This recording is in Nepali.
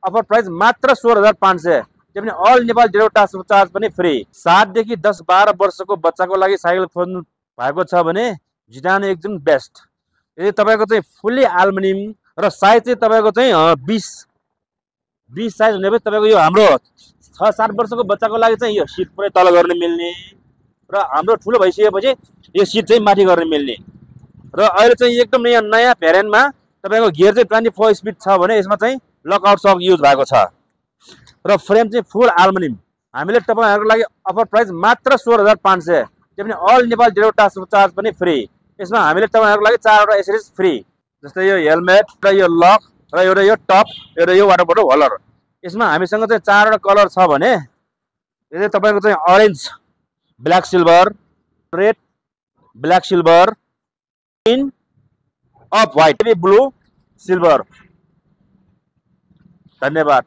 अफर प्राइस मात्र 16,500। त्यो पनि अल नेपाल डेलिभरी चार्ज पनि फ्री। 7 देखि 10-12 वर्षको बच्चाको लागि साइकल खोज्नु भएको छ भने जिटानो एकदम बेस्ट। यदि तपाईको चाहिँ फुल्ली एल्युमिनियम र साइज चाहिँ तपाईको चाहिँ 20 साइज हुने भए तपाईको यो हाम्रो 6-7 वर्षको बच्चाको लागि चाहिँ यो सिट पुरै तल गर्न मिल्ने र हाम्रो ठुलो भइसकेपछि यो सिट चाहिँ माथि गर्न मिल्ने। र अहिले चाहिँ एकदम नयाँ भेरिएन्टमा तपाईको गियर चाहिँ 24 स्पिड छ भने यसमा चाहिँ लकआउट सक युज भएको छ र फ्रेम चाहिँ फुल एल्युमिनियम। हामीले तपाईहरुको लागि अफर प्राइस मात्र 16,500। त्यो पनि अल नेपाल डेलिभरी चार्ज पनि फ्री। यसमा हामीले तपाईहरुको लागि 4वटा एसेसरिज फ्री, जस्तै यो हेलमेट र यो लक र एउटा यो टप, एउटा यो वाटर बोटल होल्डर। यसमा हामीसँग चाहिँ 4वटा कलर छ भने यो चाहिँ तपाईको चाहिँ orange, black silver, red, black silver, green, of white, blue, silver. धन्यवाद।